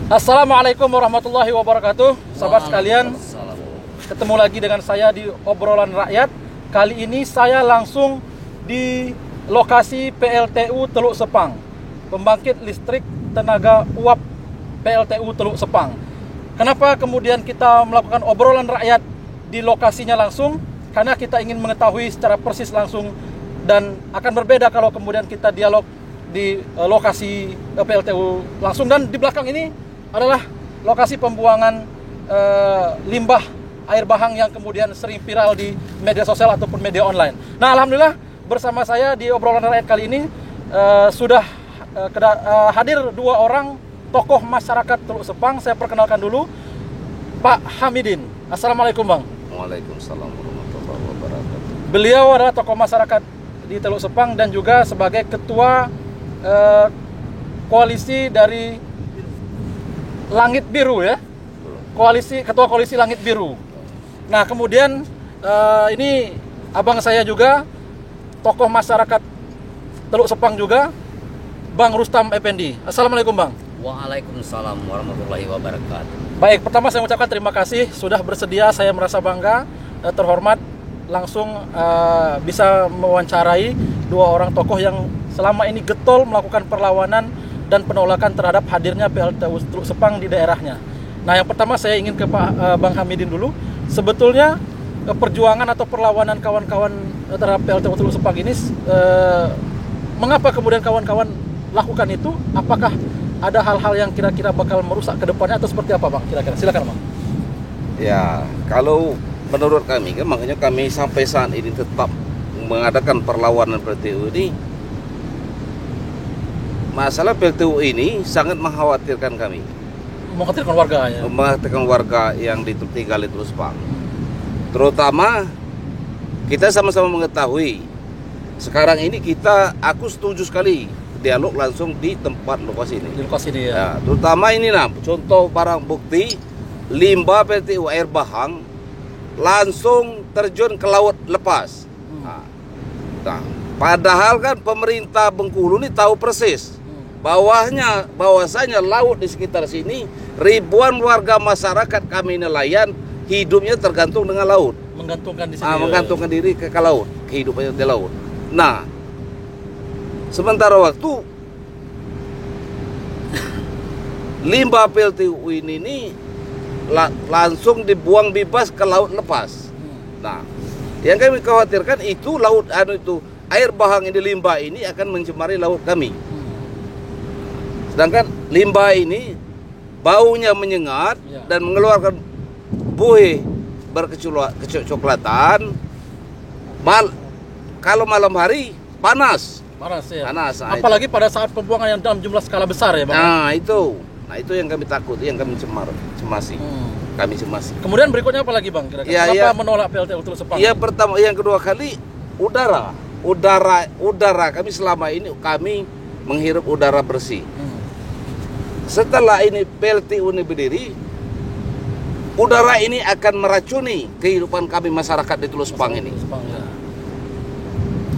Assalamualaikum warahmatullahi wabarakatuh. Sahabat sekalian, ketemu lagi dengan saya di Obrolan Rakyat. Kali ini saya langsung di lokasi PLTU Teluk Sepang, pembangkit listrik tenaga uap PLTU Teluk Sepang. Kenapa kemudian kita melakukan obrolan rakyat di lokasinya langsung? Karena kita ingin mengetahui secara persis langsung, dan akan berbeda kalau kemudian kita dialog di lokasi PLTU langsung. Dan di belakang ini adalah lokasi pembuangan limbah air bahang yang kemudian sering viral di media sosial ataupun media online. Nah, alhamdulillah bersama saya di obrolan rakyat kali ini sudah hadir dua orang tokoh masyarakat Teluk Sepang. Saya perkenalkan dulu Pak Hamidin. Assalamualaikum, Bang. Waalaikumsalam warahmatullahi wabarakatuh. Beliau adalah tokoh masyarakat di Teluk Sepang dan juga sebagai ketua koalisi dari Langit Biru, ya, ketua koalisi Langit Biru. Nah, kemudian ini abang saya juga tokoh masyarakat Teluk Sepang juga, Bang Rustam Effendi. Assalamualaikum, Bang. Waalaikumsalam warahmatullahi wabarakatuh. Baik, pertama saya mengucapkan terima kasih sudah bersedia. Saya merasa bangga, terhormat langsung bisa mewawancarai dua orang tokoh yang selama ini getol melakukan perlawanan dan penolakan terhadap hadirnya PLTU Teluk Sepang di daerahnya. Nah, yang pertama saya ingin ke Pak Bang Hamidin dulu. Sebetulnya perjuangan atau perlawanan kawan-kawan terhadap PLTU Teluk Sepang ini, mengapa kemudian kawan-kawan lakukan itu? Apakah ada hal-hal yang kira-kira bakal merusak ke depannya atau seperti apa, Bang? Kira-kira silakan, Bang. Ya, kalau menurut kami kan, makanya kami sampai saat ini tetap mengadakan perlawanan PLTU ini. Masalah PLTU ini sangat mengkhawatirkan kami. Mengkhawatirkan warganya. Mengkhawatirkan warga yang tinggal di Teluk Sepang. Terutama kita sama-sama mengetahui sekarang ini aku setuju sekali dialog langsung di tempat lokasi ini. Di lokasi ini, ya. Ya, terutama ini contoh barang bukti limbah PLTU air bahang langsung terjun ke laut lepas. Nah, padahal kan pemerintah Bengkulu ini tahu persis bahwasanya laut di sekitar sini ribuan warga masyarakat kami nelayan hidupnya tergantung dengan laut. Menggantungkan di sini. Menggantungkan diri ke laut, kehidupannya di laut. Nah, sementara waktu limbah PLTU ini langsung dibuang bebas ke laut lepas. Nah, yang kami khawatirkan itu air bahang ini, limbah ini akan mencemari laut kami. Sedangkan limbah ini baunya menyengat dan mengeluarkan buih berkecoklatan. Kalau malam hari panas. Ya. Panas. Apalagi pada saat pembuangan yang dalam jumlah skala besar, ya, Bang. Nah, itu yang kami takut, yang kami cemasi. Kami cemasi. Kemudian berikutnya apa lagi, Bang? Kira-kira kenapa menolak PLTU Teluk Sepang? Yang pertama, yang kedua kali udara kami selama ini kami menghirup udara bersih. Setelah ini PLTU ini berdiri, udara ini akan meracuni kehidupan kami masyarakat di Teluk Sepang ini.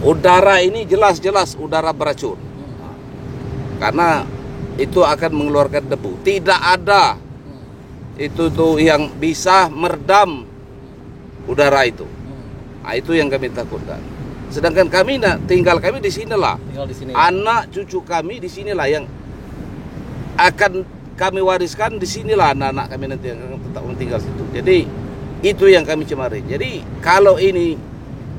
Udara ini jelas-jelas udara beracun. Karena itu akan mengeluarkan debu. Tidak ada itu yang bisa meredam udara itu. Nah, itu yang kami takutkan. Sedangkan kami tinggal di sinilah. Anak cucu kami di sinilah yang akan kami wariskan, di sinilah anak-anak kami nanti yang akan tetap tinggal situ. Jadi itu yang kami cemari. Jadi kalau ini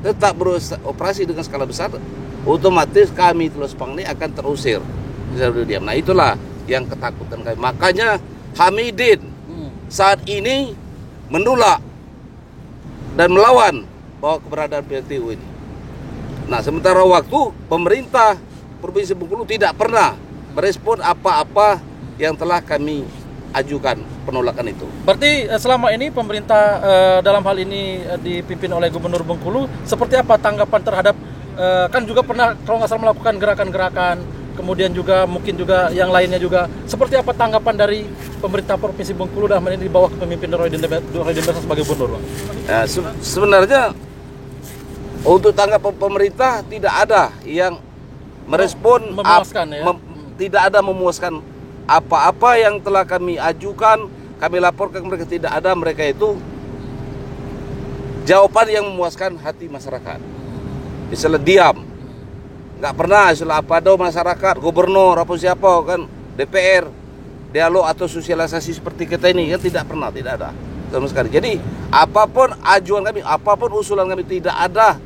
tetap beroperasi dengan skala besar, otomatis kami Teluk Sepang ini akan terusir. Nah, itulah yang ketakutan kami. Makanya Hamidin saat ini menolak dan melawan bahwa keberadaan PLTU ini. Nah, sementara waktu pemerintah Provinsi Bengkulu tidak pernah merespon apa-apa yang telah kami ajukan penolakan itu. Berarti selama ini pemerintah dalam hal ini dipimpin oleh Gubernur Bengkulu, seperti apa tanggapan terhadap kan juga pernah kalau nggak salah melakukan gerakan-gerakan, kemudian juga mungkin juga yang lainnya juga. Seperti apa tanggapan dari pemerintah Provinsi Bengkulu dalam hal ini di bawah kepemimpinan Roy Denbersa sebagai Gubernur, Bang? Sebenarnya untuk tanggapan pemerintah tidak ada yang merespon memuaskan, ya? Tidak ada memuaskan apa-apa yang telah kami ajukan, kami laporkan mereka, tidak ada mereka itu jawaban yang memuaskan hati masyarakat. Istilah diam, nggak pernah istilah apa do masyarakat, gubernur apa siapa kan, DPR dialog atau sosialisasi seperti kita ini kan tidak pernah, tidak ada sama sekali. Jadi apapun ajuan kami, apapun usulan kami, tidak ada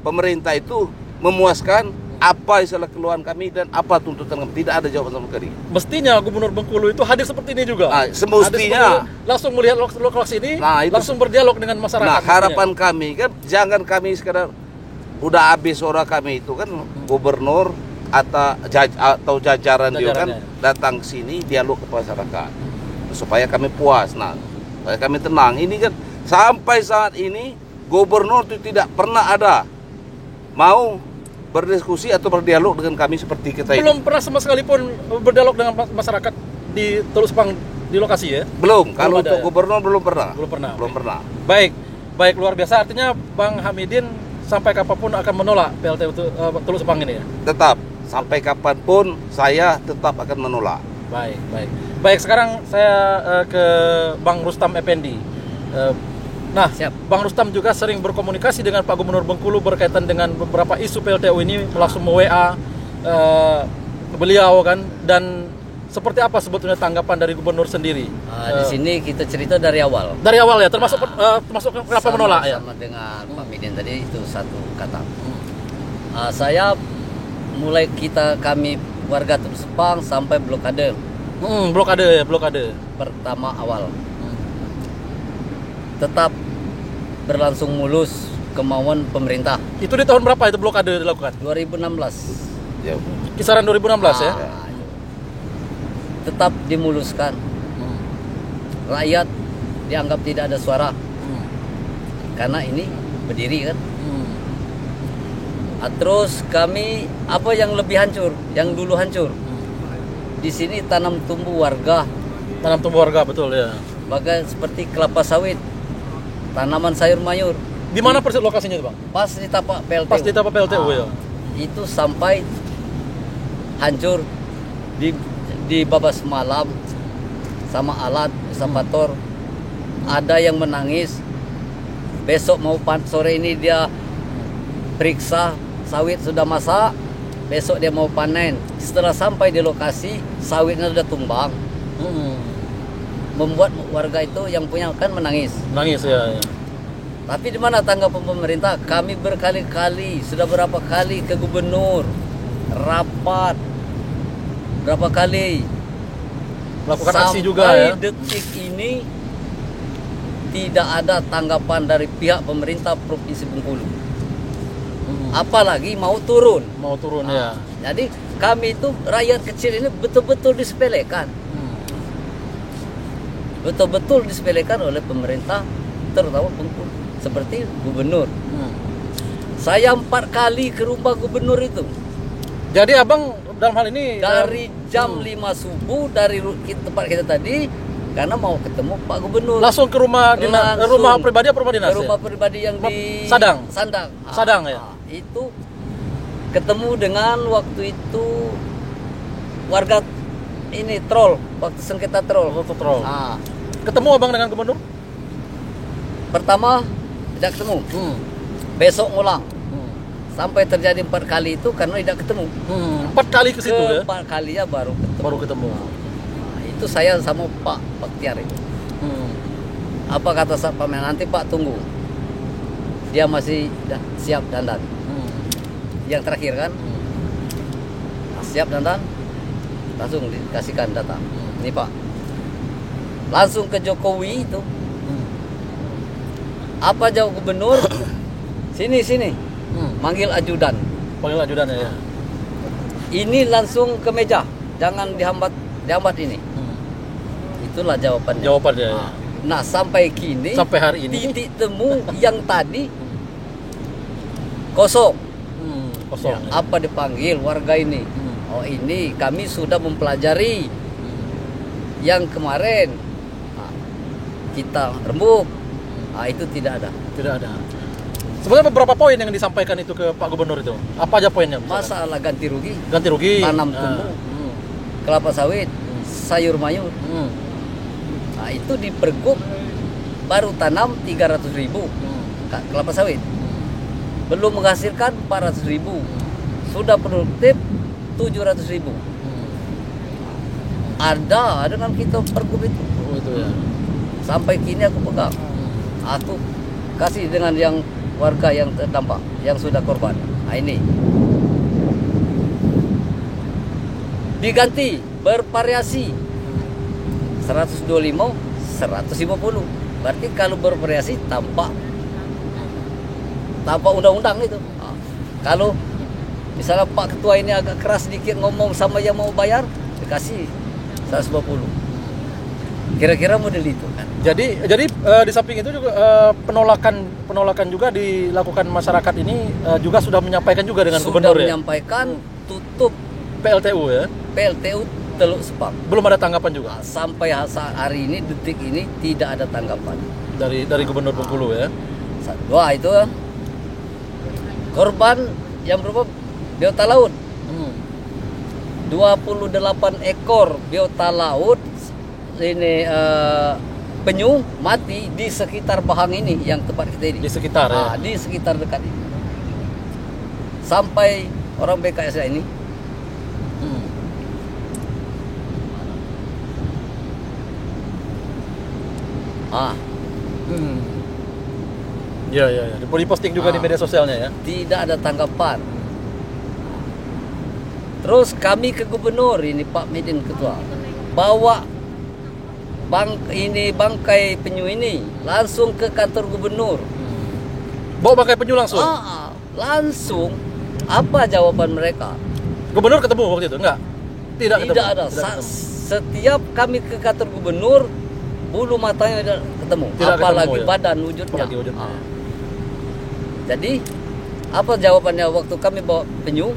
pemerintah itu memuaskan apa istilah keluhan kami dan apa tuntutan kami, tidak ada jawaban sama sekali. Mestinya Gubernur Bengkulu itu hadir seperti ini juga. Nah, semestinya langsung melihat lokasi ini, nah, itu, langsung berdialog dengan masyarakat. Nah, harapan kami kan jangan kami sekedar udah habis suara kami itu kan, gubernur atau jajaran dia kan datang ke sini dialog ke masyarakat supaya kami puas, nah supaya kami tenang. Ini kan sampai saat ini gubernur itu tidak pernah ada mau berdiskusi atau berdialog dengan kami seperti kita ini. Belum pernah sama sekali pun berdialog dengan masyarakat di Teluk Sepang di lokasi ya? Belum, kalau ada, untuk gubernur belum pernah. Belum pernah. Baik. Baik, luar biasa. Artinya Bang Hamidin sampai kapanpun akan menolak PLTU Teluk Sepang ini ya? Tetap, sampai kapanpun saya tetap akan menolak. Baik, sekarang saya ke Bang Rustam Effendi. Nah, Siap. Bang Rustam juga sering berkomunikasi dengan Pak Gubernur Bengkulu berkaitan dengan beberapa isu PLTU ini, langsung WA beliau kan, dan seperti apa sebetulnya tanggapan dari Gubernur sendiri? Di sini kita cerita dari awal. Dari awal ya, termasuk kenapa menolak ya? Sama dengan Pak Midin tadi itu satu kata. Saya mulai kami warga Teluk Sepang sampai blokade. Blokade. Pertama awal. Tetap berlangsung mulus kemauan pemerintah. Itu di tahun berapa itu blokade dilakukan? 2016. Ya. Kisaran 2016 ya? Tetap dimuluskan. Rakyat dianggap tidak ada suara. Karena ini berdiri kan. Terus kami apa yang lebih hancur, yang dulu hancur. Di sini tanam tumbuh warga. Betul ya. Seperti kelapa sawit, tanaman sayur mayur. Di mana persis lokasinya itu, Bang? Pas di tapak PLTU. Pas di tapak PLTU ya. Itu sampai hancur, dibabas malam sama alat eskavator. Ada yang menangis. Besok mau sore ini dia periksa sawit sudah masak. Besok dia mau panen. Setelah sampai di lokasi, sawitnya sudah tumbang. Membuat warga itu yang punya kan menangis. Ya. Tapi di mana tanggapan pemerintah? Kami berkali-kali, sudah berapa kali ke gubernur, rapat, berapa kali Melakukan aksi juga ya. Sampai detik ini tidak ada tanggapan dari pihak pemerintah Provinsi Bengkulu. Apalagi mau turun ya. Jadi kami itu rakyat kecil ini betul-betul disepelekan. Betul-betul disepelekan oleh pemerintah, terutama Bengkulu, seperti gubernur. Saya 4 kali ke rumah gubernur itu. Jadi abang dalam hal ini Dari jam 5 subuh dari tempat kita tadi, karena mau ketemu Pak Gubernur. langsung ke rumah rumah pribadi atau rumah dinas? Ke rumah pribadi yang di Sadang. Sadang Ya. Itu ketemu dengan waktu itu warga ini troll, waktu sengketa troll. Ketemu abang dengan gubernur? Pertama tidak ketemu. Besok ngulang. Sampai terjadi 4 kali itu karena tidak ketemu. 4 kali ke situ ya? 4 kalinya baru ketemu. Itu saya sama Pak Baktiar itu. Apa kata Pak Men, nanti Pak tunggu. Dia masih siap dandan. Yang terakhir kan, siap dandan, langsung dikasihkan data. Ini Pak, langsung ke Jokowi itu. Apa jawab gubernur? Sini. Manggil ajudan. Ya. Ini langsung ke meja, jangan dihambat ini. Itulah jawabannya. Ya. Nah, sampai hari ini titik temu yang tadi kosong. Ya, apa dipanggil warga ini? Oh, ini kami sudah mempelajari yang kemarin. Kita rembuk. Itu tidak ada. Sebenarnya beberapa poin yang disampaikan itu ke Pak Gubernur itu. Apa aja poinnya? Masalah ganti rugi, Ganti rugi. tanam tumbuh, kelapa sawit, sayur mayur. Nah, itu di pergub baru tanam 300.000 kelapa sawit. Belum menghasilkan 400.000. Sudah produktif 700.000. Ada dengan kita pergub itu. Oh, itu ya. Sampai kini aku pegang. Aku kasih dengan yang warga yang terdampak, yang sudah korban. Nah, ini diganti bervariasi 125, 150. Berarti kalau bervariasi tanpa undang-undang itu. Nah, kalau misalnya Pak Ketua ini agak keras sedikit ngomong sama yang mau bayar, dikasih 150. Kira-kira model itu kan. Jadi di samping itu juga penolakan juga dilakukan masyarakat ini juga sudah menyampaikan juga dengan Sudah gubernur ya. menyampaikan tutup PLTU ya. PLTU Teluk Sepang. Belum ada tanggapan juga Sampai hari ini, detik ini tidak ada tanggapan dari gubernur Bengkulu ya. Wah, itu korban yang berapa biota laut. 28 ekor biota laut ini penyu mati di sekitar Bahang ini, yang tempat kita ini. Di sekitar ya. Di sekitar dekat ini. Sampai orang BKS ini Ya. Diposting juga di media sosialnya ya. tidak ada tanggapan. Terus kami ke gubernur ini, Pak Medin Ketua, bawa bangkai penyu ini langsung ke kantor gubernur. Bawa bangkai penyu langsung. Langsung. Apa jawaban mereka? Gubernur ketemu waktu itu enggak? Tidak ada. Setiap kami ke kantor gubernur, bulu matanya tidak ketemu. Tidak Apalagi ketemu, ya? badan wujudnya. Apalagi wujudnya. Jadi apa jawabannya waktu kami bawa penyu?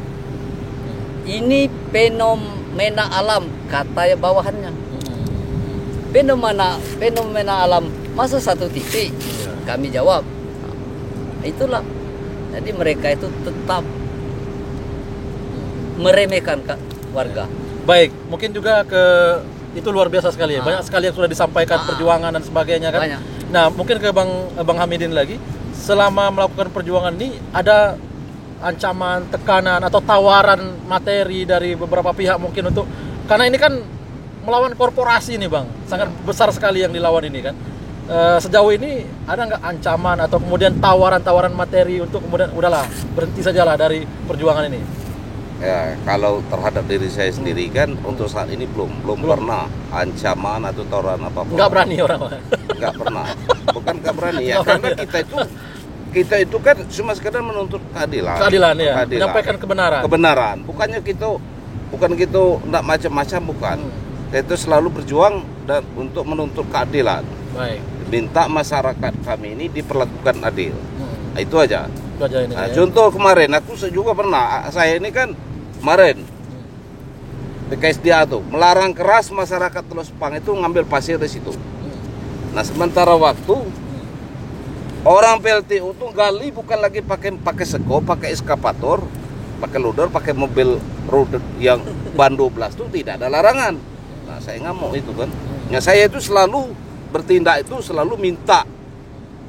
Ini fenomena alam, kata bawahannya. Fenomena alam, masa satu titik? Kami jawab, itulah. Jadi mereka itu tetap meremehkan warga. Baik, mungkin juga itu luar biasa sekali ya. Banyak sekali yang sudah disampaikan perjuangan dan sebagainya kan. Banyak. Nah, mungkin ke Bang Hamidin lagi. Selama melakukan perjuangan ini ada ancaman, tekanan atau tawaran materi dari beberapa pihak mungkin untuk, karena ini kan melawan korporasi nih Bang, sangat besar sekali yang dilawan ini kan. Sejauh ini ada nggak ancaman atau kemudian tawaran materi untuk kemudian udahlah berhenti sajalah dari perjuangan ini? Ya, kalau terhadap diri saya sendiri kan untuk saat ini belum pernah ancaman atau tawaran apapun. Nggak berani orang. Nggak pernah. Bukan nggak berani ya, karena kita itu kan cuma sekedar menuntut keadilan. Keadilan ya, menyampaikan kebenaran. Bukan kita nggak macam-macam, bukan. Kita itu selalu berjuang dan untuk menuntut keadilan. Baik. Minta masyarakat kami ini diperlakukan adil. Nah, itu aja. Ini, Nah, ya. contoh kemarin aku juga pernah, saya ini kan kemarin BKSDA tuh melarang keras masyarakat Teluk Sepang itu ngambil pasir di situ. Nah, sementara waktu orang PLTU tuh gali bukan lagi pakai seko, pakai eskavator, pakai loader, pakai mobil road yang ban 12 tuh tidak ada larangan. Nah, saya nggak mau itu kan. Nah, saya itu selalu bertindak itu selalu minta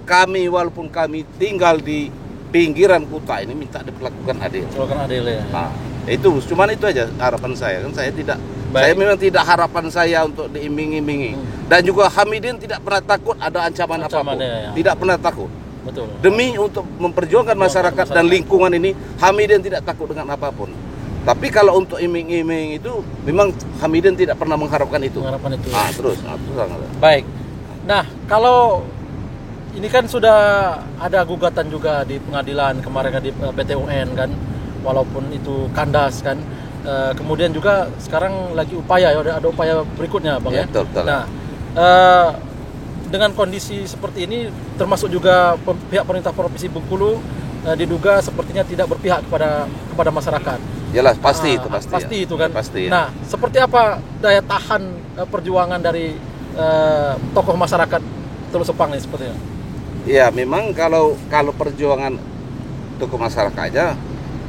kami, walaupun kami tinggal di pinggiran kota ini, minta diperlakukan adil. Diperlakukan adil ya. Nah, itu cuman itu aja harapan saya kan. Saya memang tidak harapan saya untuk diiming-imingi. Dan juga Hamidin tidak pernah takut ada ancaman apapun. Ya. Tidak pernah takut. Betul. Demi untuk memperjuangkan masyarakat dan lingkungan ini, Hamidin tidak takut dengan apapun. Tapi kalau untuk iming-iming itu, memang Hamidin tidak pernah mengharapkan itu. Terus. Baik. Nah, kalau ini kan sudah ada gugatan juga di pengadilan kemarin kan, di PT UN kan, walaupun itu kandas kan. Kemudian juga sekarang lagi upaya ya, ada upaya berikutnya Bang ya. Betul. Nah, dengan kondisi seperti ini, termasuk juga pihak pemerintah Provinsi Bengkulu diduga sepertinya tidak berpihak kepada masyarakat. Jelas, pasti itu itu kan. Pasti, ya. Nah, seperti apa daya tahan perjuangan dari tokoh masyarakat Teluk Sepang ini sepertinya? Ya, memang kalau perjuangan tokoh masyarakatnya,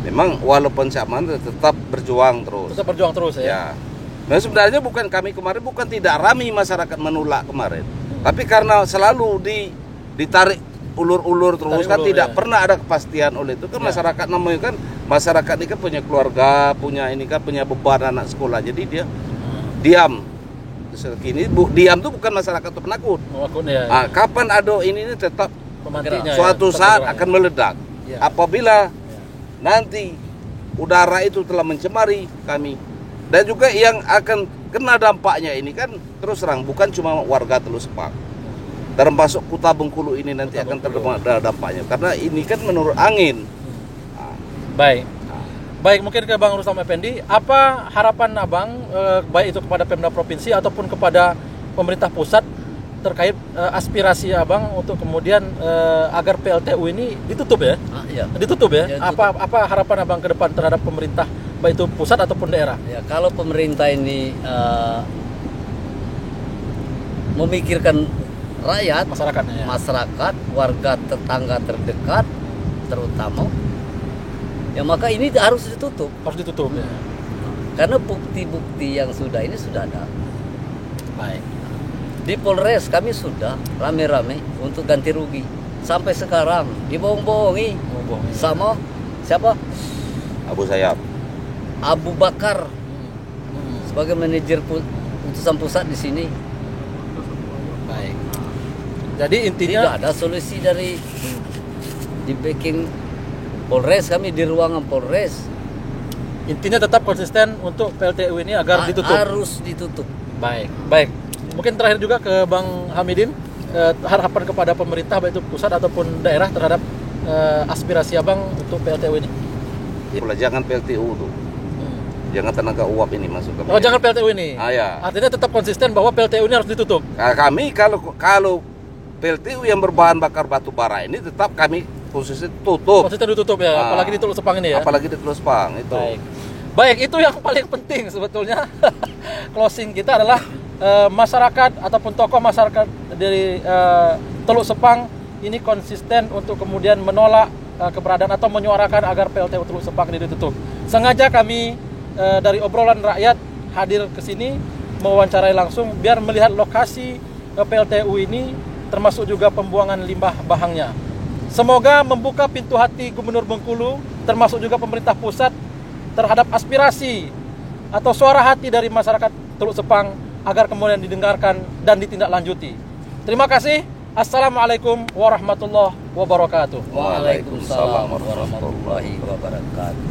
memang walaupun zaman tetap berjuang terus. Tetap berjuang terus ya. Ya. Nah, sebenarnya bukan kami kemarin bukan tidak ramai masyarakat menolak kemarin, tapi karena selalu ditarik ulur-ulur terus Tarik kan ulur, tidak ya. pernah ada kepastian oleh itu kan Ya. masyarakat namanya kan masyarakat ini kan punya keluarga, punya ini kan punya beban anak sekolah, jadi dia diam. Kini diam tuh bukan masyarakat tuh penakut. Maksudnya Kapan ada ini tetap pemantiknya suatu ya, saat tetap akan meledak. Ya. Apabila nanti udara itu telah mencemari kami dan juga yang akan kena dampaknya ini kan terus terang bukan cuma warga Teluk Sepang, termasuk Kuta Bengkulu ini nanti Kuta akan Bengkulu. terkena dampaknya karena ini kan menurut angin. Baik. Baik, mungkin ke Bang Rustam Effendi, apa harapan Abang baik itu kepada Pemda provinsi ataupun kepada pemerintah pusat terkait aspirasi Abang untuk kemudian agar PLTU ini ditutup ya? Ya. Ditutup ya? Ya, tutup. Apa harapan Abang ke depan terhadap pemerintah baik itu pusat ataupun daerah? Ya, kalau pemerintah ini memikirkan rakyat, Masyarakatnya ya. masyarakat, warga tetangga terdekat, terutama, ya maka ini harus ditutup. Harus ditutup ya. Karena bukti-bukti yang sudah ini sudah ada. Baik. Di Polres kami sudah rame-rame untuk ganti rugi. Sampai sekarang dibohong-bohongi sama siapa? Abu Sayyaf. Abu Bakar sebagai manajer putusan pusat di sini. Baik. Jadi intinya Tidak ada solusi dari di backing Polres, kami di ruangan Polres intinya tetap konsisten untuk PLTU ini agar ditutup. harus ditutup. Baik, baik. Mungkin terakhir juga ke Bang Hamidin, harapan kepada pemerintah baik itu pusat ataupun daerah terhadap aspirasi Abang untuk PLTU ini. Jangan PLTU tuh. Jangan tenaga uap ini masuk ke. Oh, jangan PLTU ini. Ya. Artinya tetap konsisten bahwa PLTU ini harus ditutup. Nah, kami kalau PLTU yang berbahan bakar batu bara ini tetap kami khususnya tutup. Konsisten ditutup ya, apalagi di Teluk Sepang ini ya. Apalagi di Teluk Sepang itu. Baik. Baik, itu yang paling penting sebetulnya. Closing kita adalah masyarakat ataupun tokoh masyarakat dari Teluk Sepang ini konsisten untuk kemudian menolak keberadaan atau menyuarakan agar PLTU Teluk Sepang ini ditutup. Sengaja kami dari obrolan rakyat hadir ke sini mewawancarai langsung biar melihat lokasi PLTU ini termasuk juga pembuangan limbah bahangnya. Semoga membuka pintu hati Gubernur Bengkulu termasuk juga pemerintah pusat terhadap aspirasi atau suara hati dari masyarakat Teluk Sepang agar kemudian didengarkan dan ditindaklanjuti. Terima kasih. Assalamualaikum warahmatullahi wabarakatuh. Waalaikumsalam warahmatullahi wabarakatuh.